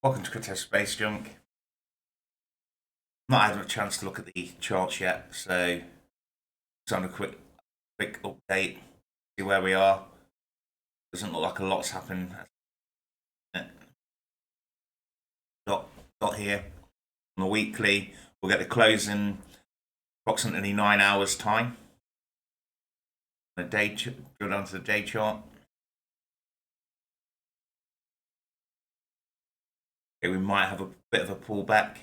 Welcome to Crypto Space Junk. Not had a chance to look at the charts yet, so just on a quick update, see where we are. Doesn't look like a lot's happened. Dot here on the weekly. We'll get the close in approximately 9 hours time. The day, go down to the day chart. Okay, we might have a bit of a pullback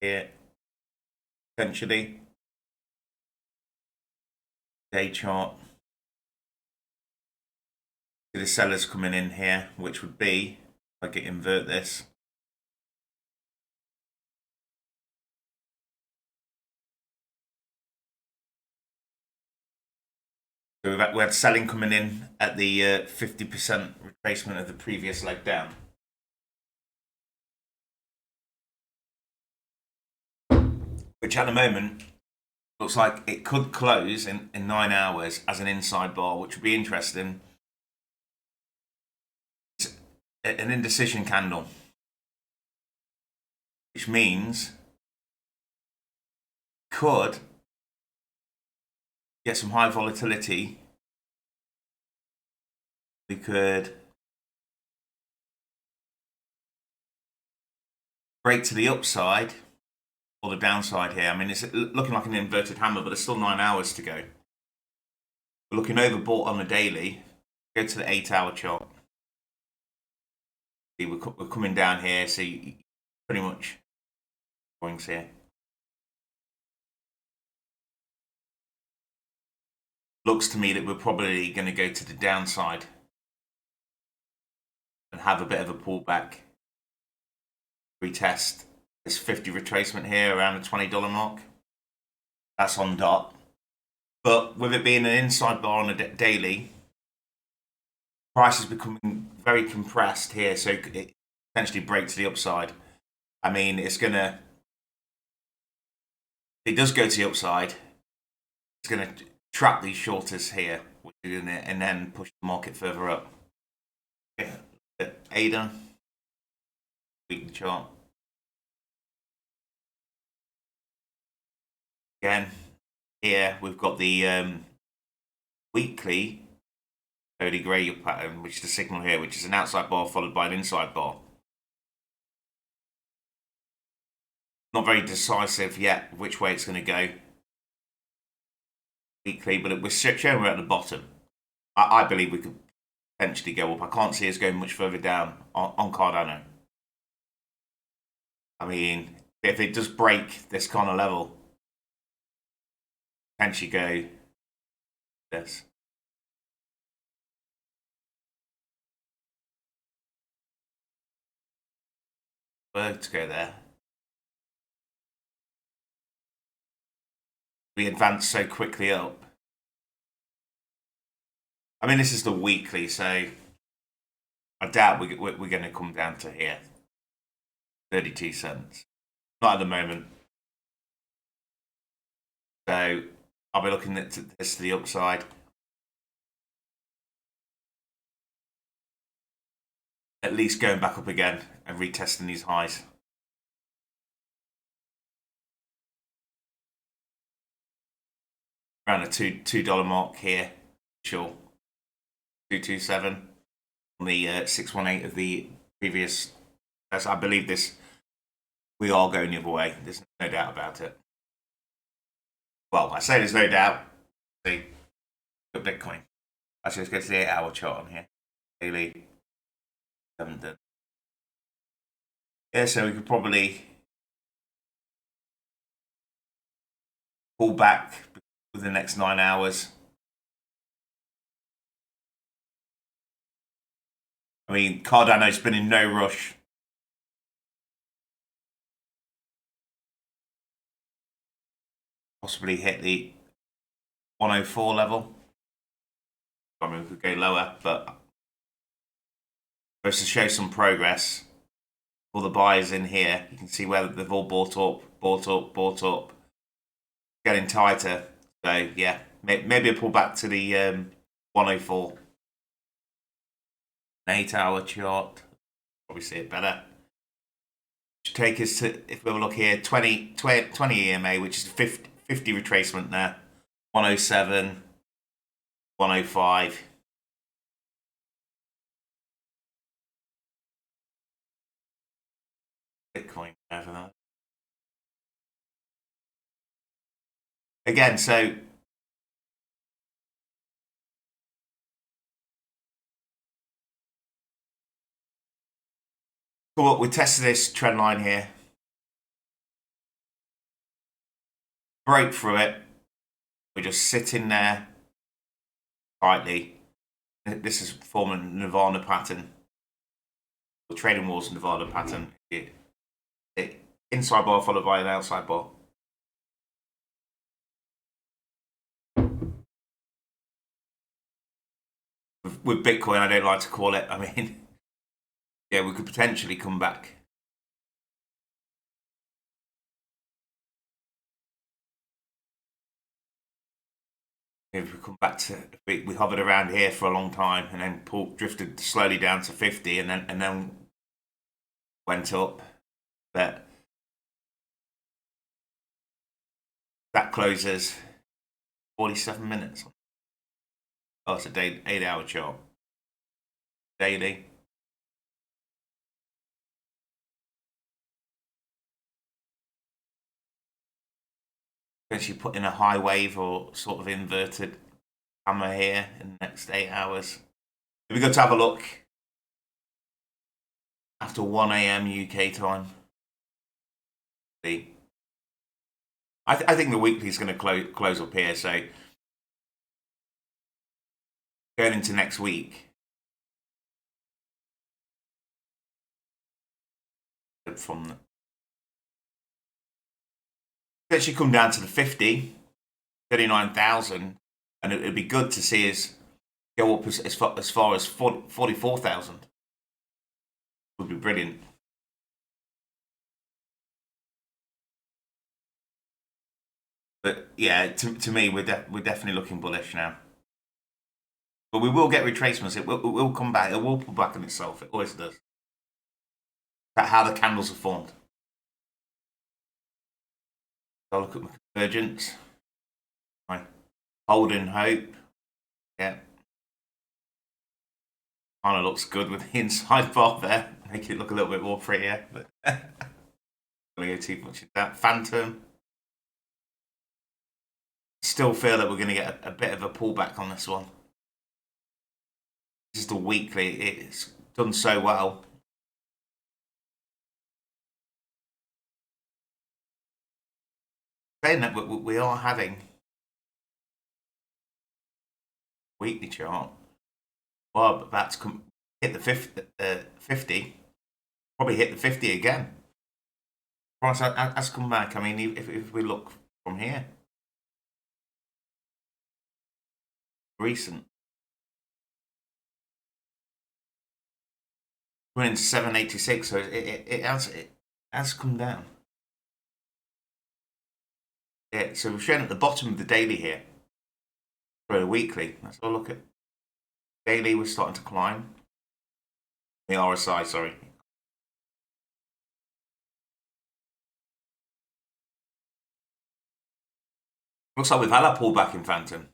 here, potentially. Day chart. See the sellers coming in here, which would be, if I can invert this, so we had selling coming in at the 50% retracement of the previous leg down. Which at the moment looks like it could close in 9 hours as an inside bar, which would be interesting. It's an indecision candle, which means could get some high volatility. We could break to the upside or the downside here. I mean, it's looking like an inverted hammer, but there's still 9 hours to go. We're looking overbought on the daily. Go to the 8-hour chart. See, we're coming down here, see pretty much points here. Looks to me that we're probably going to go to the downside and have a bit of a pullback. Retest this 50 retracement here around the $20 mark. That's on dot. But with it being an inside bar on a daily, price is becoming very compressed here, so it potentially break to the upside. I mean, it's gonna. If it does go to the upside, it's gonna trap these shorters here, which is in it, and then push the market further up. ADA, weekly chart. Again, here we've got the weekly Holy Grail pattern, which is the signal here, which is an outside bar followed by an inside bar. Not very decisive yet which way it's going to go weekly, but we're showing we're at the bottom. I believe we could potentially go up. I can't see us going much further down on Cardano. I mean, if it does break this kind of level, potentially go this. To go there. We advance so quickly up. I mean, this is the weekly, so I doubt we're going to come down to here. 32 cents. Not at the moment. So I'll be looking at this to the upside. At least going back up again and retesting these highs. Around the $2 mark here, sure. 227 on the 618 of the previous. I believe this. We are going the other way. There's no doubt about it. Well, I say there's no doubt. See, got Bitcoin. Actually, let's go to the 8-hour chart on here. Daily. Haven't done. Yeah, so we could probably pull back within the next 9 hours. I mean, Cardano's been in no rush. Possibly hit the 104 level. I mean, we could go lower, but just to show some progress, all the buyers in here, you can see where they've all bought up, getting tighter. So yeah, maybe a pullback to the 104. An 8-hour chart. Probably see it better. Should take us to, if we have a look here, 20 EMA, which is 50 retracement there. 107, 105. Bitcoin there for that. Again, so cool. We tested this trend line here. Break through it. We're just sitting there tightly. This is forming a Nirvana pattern. The trading walls Nirvana pattern. Inside bar followed by an outside bar. With Bitcoin, I don't like to call it. I mean, yeah, we could potentially come back. If we come back to, we hovered around here for a long time and then drifted slowly down to 50 and then went up. But that closes 47 minutes. Oh, it's a 8-hour chart. Daily. Potentially put in a high wave or sort of inverted hammer here in the next 8 hours. It'd be good to have a look after 1 a.m. UK time. I think the weekly is going to close up here. So going into next week, from the, actually come down to the 39,000, and it'd be good to see us go up as far as 44,000. Would be brilliant. But yeah, to me, we're definitely looking bullish now. But we will get retracements. It will come back. It will pull back on itself. It always does. That's how the candles are formed. I'll look at my convergence. Right. Holding hope. Yeah. Kind of looks good with the inside bar there. Make it look a little bit more prettier. But I'm going to go too much into that. Phantom. Still feel that we're going to get a bit of a pullback on this one. This is the weekly. It's done so well. Saying that we are having weekly chart. Well, that's hit the 50. Probably hit the 50 again. Price has come back. I mean, if we look from here, recent. We're in 786, so it has come down. Yeah, so we're showing at the bottom of the daily here for a weekly. Let's have a look at daily. We're starting to climb. The RSI, sorry. Looks like we've had a pullback in Phantom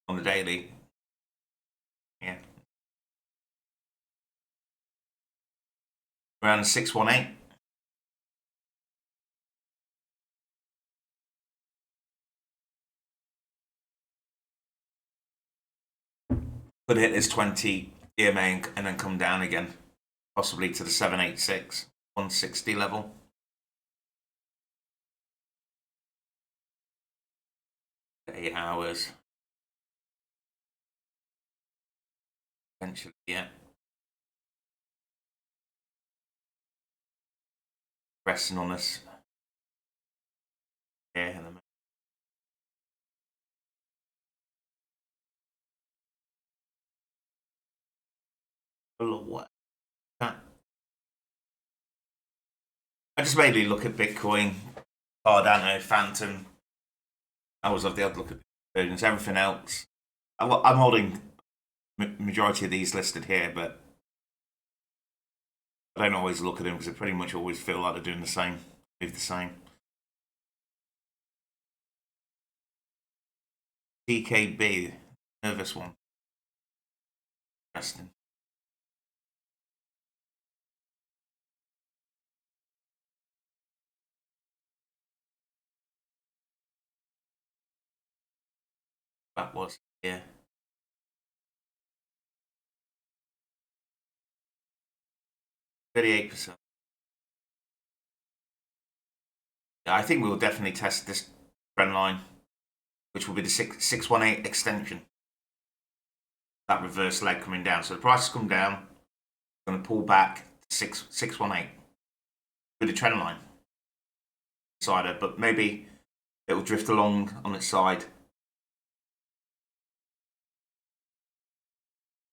on the daily. Yeah. Around 618. Could hit this 20 EMA and then come down again, possibly to the 786, 160 level. $8 hours. Potentially, yeah. Resting on us. Yeah, in a minute. What? I just mainly look at Bitcoin, Cardano, Phantom. I always love the other look at versions. Everything else, I'm holding majority of these listed here, but I don't always look at them because they pretty much always feel like they're doing the same, move the same. DKB, nervous one. Interesting. That was, yeah. 38%. Yeah, I think we'll definitely test this trend line, which will be the 618 extension. That reverse leg coming down. So the price has come down, going to pull back to 618 with the trend line. Sider, but maybe it will drift along on its side.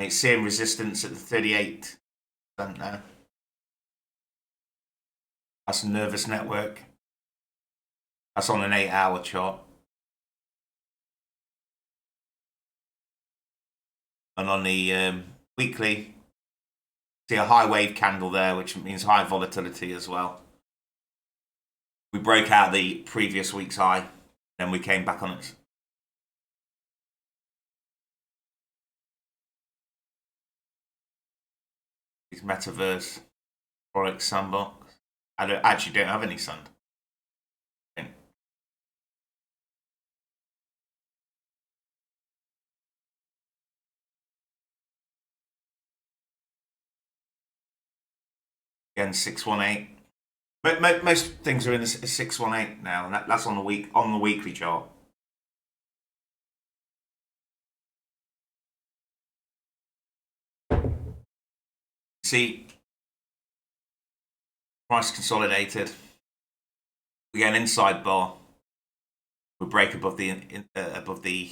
It's seeing resistance at the 38% there. That's a nervous network. That's on an 8-hour chart. And on the weekly, see a high wave candle there, which means high volatility as well. We broke out the previous week's high, then we came back on it. These metaverse product sandbox. I actually don't have any sand. Again, 618. But most things are in the 618 now, and that's on the weekly chart. See, price consolidated. We get an inside bar. We break above the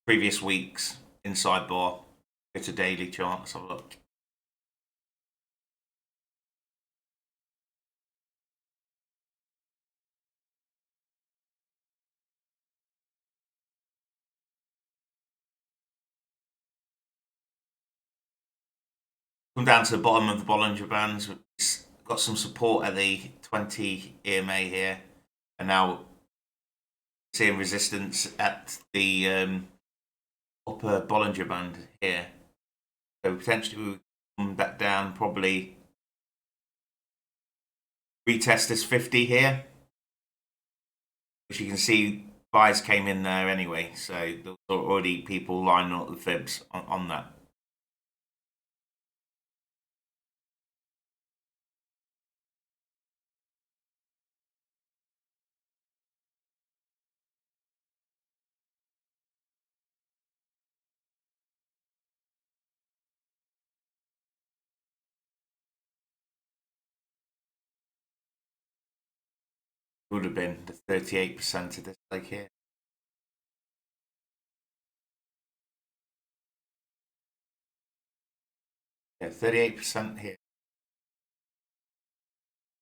previous week's inside bar. It's a daily chart. Let's have a look. Come down to the bottom of the Bollinger Bands. We've got some support at the 20 EMA here, and now seeing resistance at the upper Bollinger Band here. So potentially we'll come back down, probably retest this 50 here, which you can see buys came in there anyway. So there's already people lining up the fibs on that. Would have been the 38% of this leg here. Yeah, 38% here.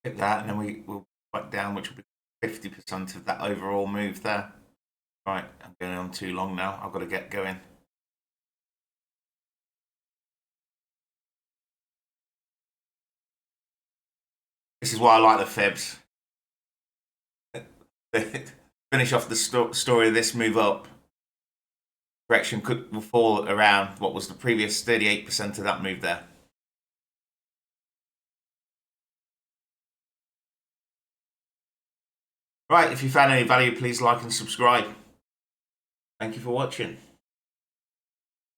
Hit that, and then we'll back down, which will be 50% of that overall move there. Right, I'm going on too long now. I've got to get going. This is why I like the fibs. Finish off the story of this move up. Correction will fall around what was the previous 38% of that move there. Right, if you found any value, please like and subscribe. Thank you for watching.